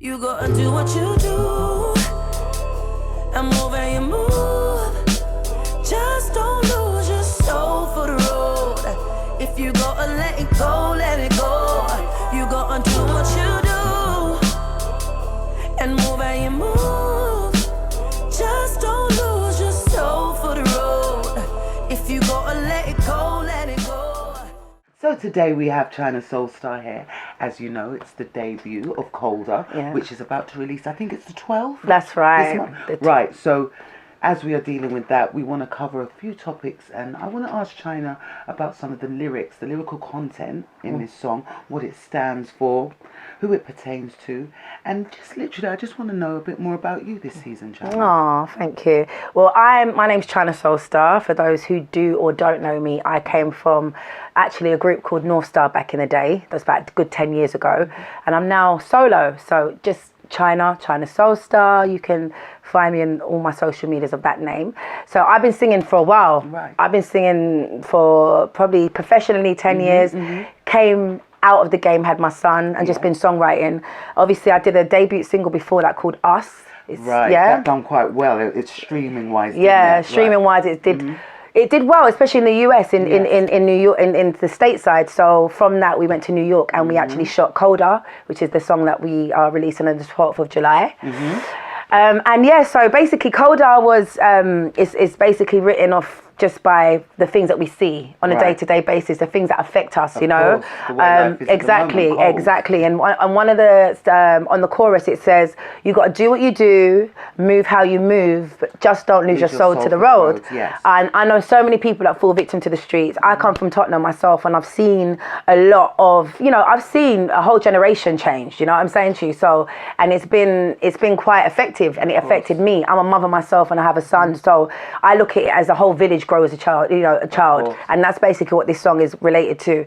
You gotta do what you do and move how you move. Just don't lose your soul for the road. If you gotta let it go, let it go. You gotta do what you do and move how you move. Just don't lose your soul for the road. If you gotta let it go, let it go. So today we have Chyna Soulstar here. As you know, it's the debut of Colder, which is about to release, I think it's the 12th? That's right. Right, so as we are dealing with that, we want to cover a few topics, and I want to ask Chyna about some of the lyrics, the lyrical content in this song, what it stands for, who it pertains to, and just literally, I just want to know a bit more about you this season, Chyna. Oh, thank you. Well, my name's Chyna Soulstar. For those who do or don't know me, I came from actually a group called North Star back in the day. That was about a good 10 years ago, and I'm now solo. So just Chyna Soulstar. You can find me in all my social medias of that name. So I've been singing for a while. Right. I've been singing for probably professionally 10 years. Came out of the game, had my son, and just been songwriting. Obviously, I did a debut single before that called Us. That done quite well. It's streaming wise. Streaming wise, it did. It did well, especially in the US, in New York, in the stateside. So from that, we went to New York and we actually shot Colder, which is the song that we are releasing on the 12th of July. So basically Colder was is basically written off just by the things that we see on a day-to-day basis, the things that affect us, you know. Exactly. And one of the on the chorus it says, "You got to do what you do, move how you move, but just don't lose your soul to the road." And I know so many people that fall victim to the streets. I come from Tottenham myself, and I've seen a lot of, I've seen a whole generation change. You know what I'm saying to you? So, and it's been quite effective, and it affected me. I'm a mother myself, and I have a son, so I look at it as a whole village grow as a child, and that's basically what this song is related to.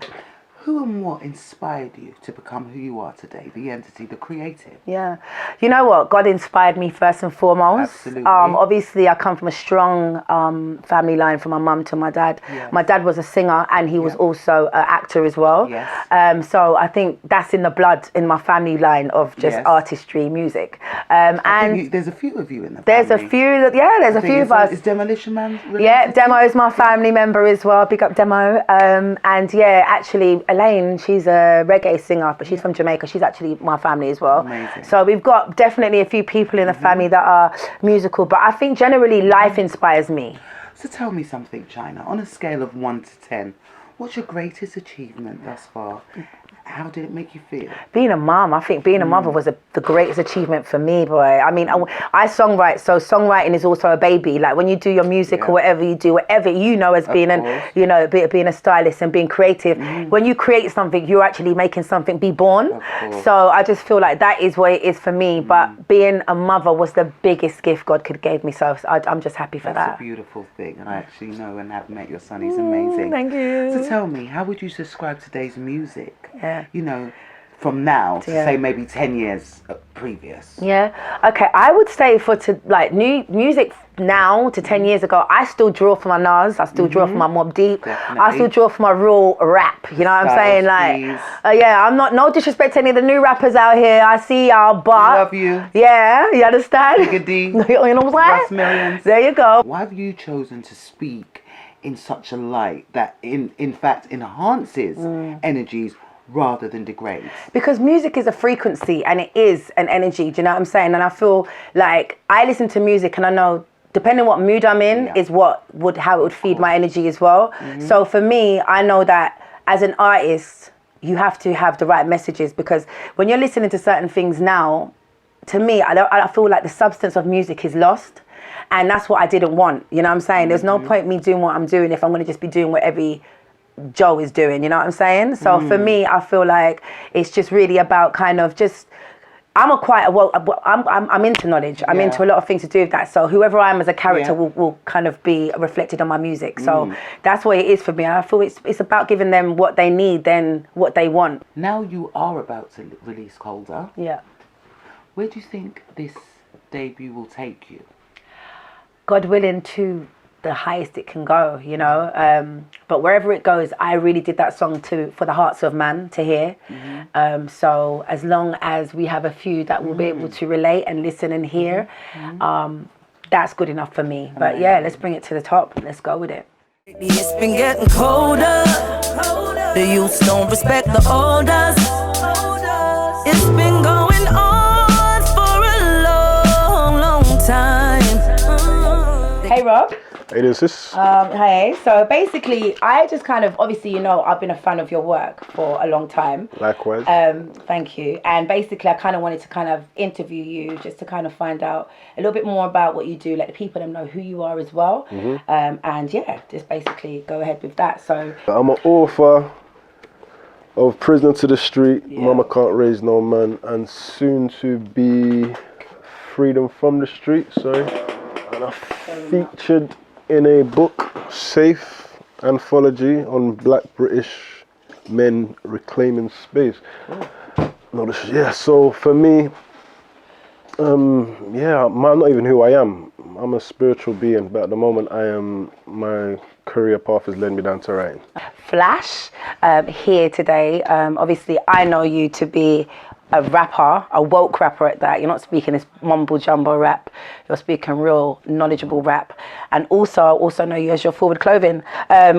Who and what inspired you to become who you are today, the entity, the creative? Yeah. You know what? God inspired me first and foremost. Absolutely. Obviously, I come from a strong family line from my mum to my dad. My dad was a singer, and he was also an actor as well. So I think that's in the blood, in my family line of just artistry, music. And there's a few of you in the family. There's a few of us. Is Demolition Man related? Yeah, Demo is my family member as well. Big up Demo. Actually, Elaine, she's a reggae singer, but she's from Jamaica. She's actually my family as well. Amazing. So we've got definitely a few people in the family that are musical, but I think generally life inspires me. So tell me something, Chyna. On a scale of 1 to 10, what's your greatest achievement thus far? How did it make you feel? Being a mum, I think being a mother was the greatest achievement for me, boy. I mean, I songwrite, so songwriting is also a baby. Like when you do your music or whatever you do, whatever you know as being being a stylist and being creative. When you create something, you're actually making something be born. So I just feel like that is what it is for me. But being a mother was the biggest gift God could give me. So I'm just happy for that. That's a beautiful thing, and I actually know and have met your son. He's amazing. Thank you. So tell me, how would you describe today's music? From now to say maybe 10 years previous. Okay, I would say new music now to 10 years ago, I still draw for my Nas, I still draw for my Mobb Deep, I still draw for my real rap, you know what I'm saying? I'm not, no disrespect to any of the new rappers out here, I see y'all, but love you. Yeah, you understand? Bigger D, you know what I'm saying? Millions. There you go. Why have you chosen to speak in such a light that in fact enhances energies rather than degrades? Because music is a frequency and it is an energy, do you know what I'm saying? And I feel like I listen to music and I know depending on what mood I'm in is how it would feed my energy as well. So for me, I know that as an artist, you have to have the right messages, because when you're listening to certain things now, to me, I feel like the substance of music is lost. And that's what I didn't want, you know what I'm saying? There's no point me doing what I'm doing if I'm going to just be doing what every Joe is doing, you know what I'm saying? So for me, I feel like it's just really about kind of just, I'm into knowledge. I'm into a lot of things to do with that. So whoever I am as a character will kind of be reflected on my music. So that's what it is for me. I feel it's about giving them what they need than what they want. Now you are about to release Colder. Yeah. Where do you think this debut will take you? God willing, to the highest it can go, you know. but wherever it goes, I really did that song for the hearts of man to hear. So as long as we have a few that will be able to relate and listen and hear, that's good enough for me. But yeah, let's bring it to the top. Let's go with it. It's been getting colder. The youths don't respect the elders. It's been going on for a long, long time. Hey, Rob. Hey, this is. Hey, so basically, I just kind of, obviously, you know, I've been a fan of your work for a long time. Likewise. Thank you. And basically, I kind of wanted to kind of interview you just to kind of find out a little bit more about what you do, let the people know who you are as well. And yeah, just basically go ahead with that. So I'm an author of Prisoner to the Street, Mama Can't Raise No Man, and soon to be Freedom from the Street, sorry. And I featured in a book, Safe Anthology on Black British men reclaiming space. So for me, I'm not even who I am. I'm a spiritual being, but at the moment my career path has led me down to writing. Flash, here today. Obviously, I know you to be a rapper, a woke rapper at that. You're not speaking this mumble jumbo rap. You're speaking real knowledgeable rap. And also, I also know you as your ForwardClothing.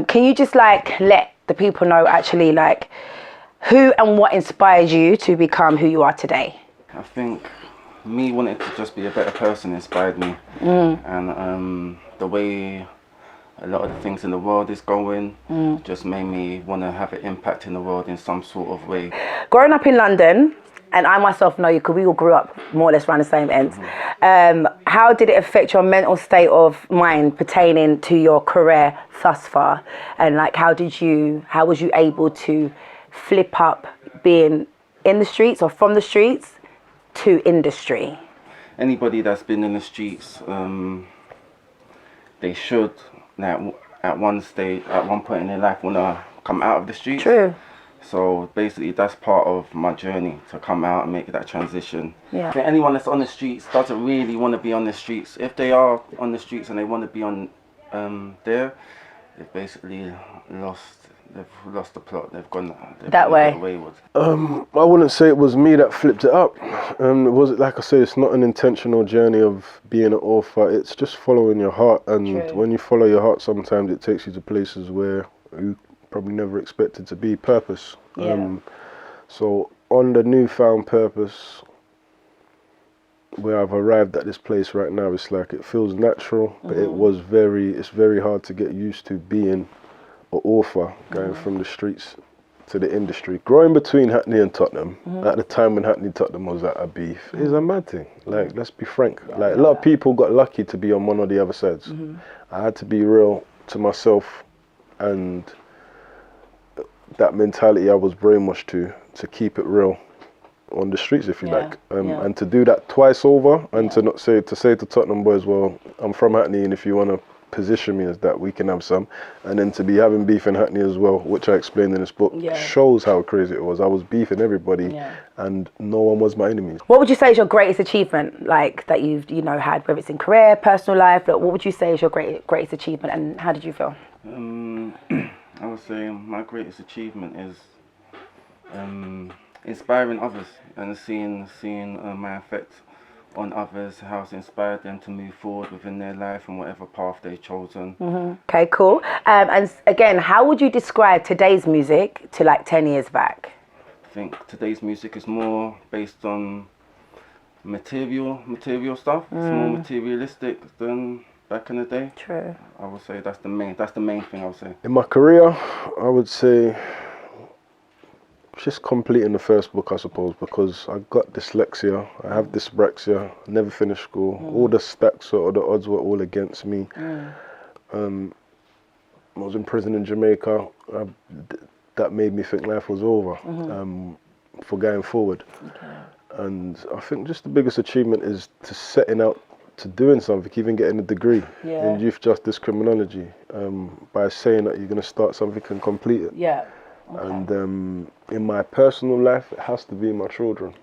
Can you just like let the people know actually like who and what inspired you to become who you are today? I think me wanting to just be a better person inspired me. And the way a lot of the things in the world is going just made me want to have an impact in the world in some sort of way. Growing up in London, and I myself know you because we all grew up more or less around the same ends. How did it affect your mental state of mind pertaining to your career thus far? And like, how was you able to flip up being in the streets or from the streets to industry? Anybody that's been in the streets, they should, at one point in their life, want to come out of the streets. True. So basically, that's part of my journey, to come out and make that transition. Yeah. I think anyone that's on the streets doesn't really want to be on the streets. If they are on the streets and they want to be on there, they've basically lost the plot. They've gone that way. Wayward. I wouldn't say it was me that flipped it up. It was, like I say, it's not an intentional journey of being an author. It's just following your heart, and True. when you follow your heart, sometimes it takes you to places where you probably never expected to be. Purpose. So on the newfound purpose, where I've arrived at this place right now, it's like it feels natural, but it's very hard to get used to being an author, going from the streets to the industry. Growing between Hackney and Tottenham, at the time when Hackney Tottenham was at a beef, is a mad thing. Like, let's be frank. Like, a lot of people got lucky to be on one or the other sides. I had to be real to myself, and that mentality I was brainwashed to keep it real on the streets, if you like, and to do that twice over, and to not say to Tottenham boys, well, I'm from Hackney, and if you want to position me as that, we can have some, and then to be having beef in Hackney as well, which I explained in this book, shows how crazy it was. I was beefing everybody, and no one was my enemy. What would you say is your greatest achievement, like that you've had, whether it's in career, personal life? Like, what would you say is your greatest achievement, and how did you feel? I would say my greatest achievement is inspiring others and seeing my effect on others, how it's inspired them to move forward within their life and whatever path they've chosen. Okay, cool. And again, how would you describe today's music to like 10 years back? I think today's music is more based on material stuff. It's more materialistic than back in the day. True. I would say that's the main thing I would say. In my career, I would say just completing the first book, I suppose, because I got dyslexia, I have dyspraxia, I never finished school. All the stacks or the odds were all against me. I was in prison in Jamaica. That made me think life was over for going forward. And I think just the biggest achievement is to setting out to doing something, even getting a degree in youth justice criminology, by saying that you're going to start something and complete it. And in my personal life, it has to be my children.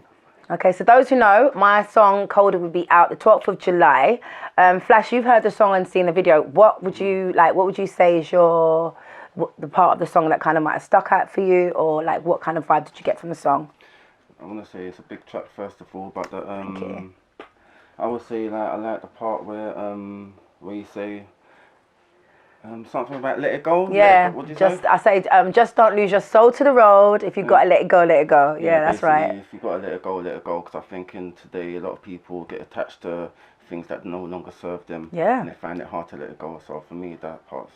Okay, so those who know, my song Colder will be out the 12th of July. Flash, you've heard the song and seen the video. What would you say is your the part of the song that kind of might have stuck out for you, or like what kind of vibe did you get from the song? I want to say it's a big track first of all, but I would say like I like the part where you say something about let it go. Yeah, what did you just say? I say just don't lose your soul to the road. If you got to let it go, let it go. Yeah, that's right. If you got to let it go, let it go. Because I think in today a lot of people get attached to things that no longer serve them. Yeah. And they find it hard to let it go. So for me, that part's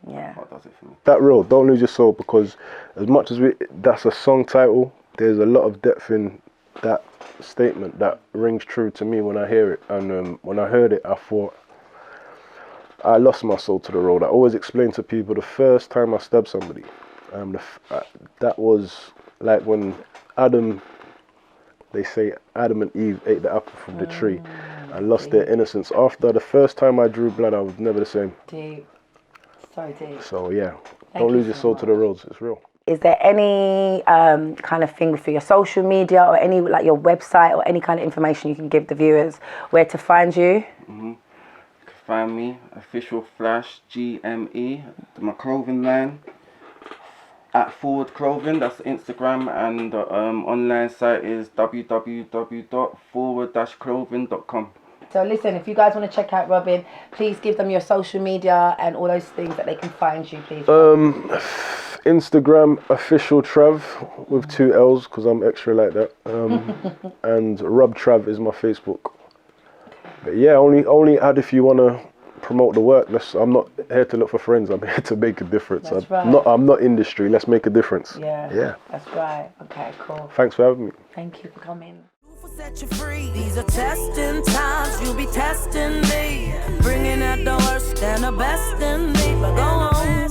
that part does it for me. That real, don't lose your soul, because as much as that's a song title, there's a lot of depth in that statement that rings true to me when I hear it. And when I heard it, I thought, I lost my soul to the road. I always explain to people the first time I stabbed somebody, that was like when they say Adam and Eve ate the apple from the tree and lost their innocence. After the first time I drew blood, I was never the same. Deep. So deep. So yeah, don't lose your soul to the roads. It's real. Is there any kind of thing for your social media or any like your website or any kind of information you can give the viewers where to find you? You can find me official Flash GME, my clothing line at ForwardClothing. That's Instagram, and the online site is www.forward-clothing.com. So listen, if you guys want to check out Robyn, please give them your social media and all those things that they can find you, please. Instagram official Trav with 2 L's because I'm extra like that. And Rob Trav is my Facebook. But yeah, only add if you want to promote the work. I'm not here to look for friends. I'm here to make a difference. That's I'm not industry. Let's make a difference. Yeah. That's right. Okay, cool. Thanks for having me. Thank you for coming. Set you free. These are testing times. You'll be testing me, bringing out the worst and the best in me. But go on.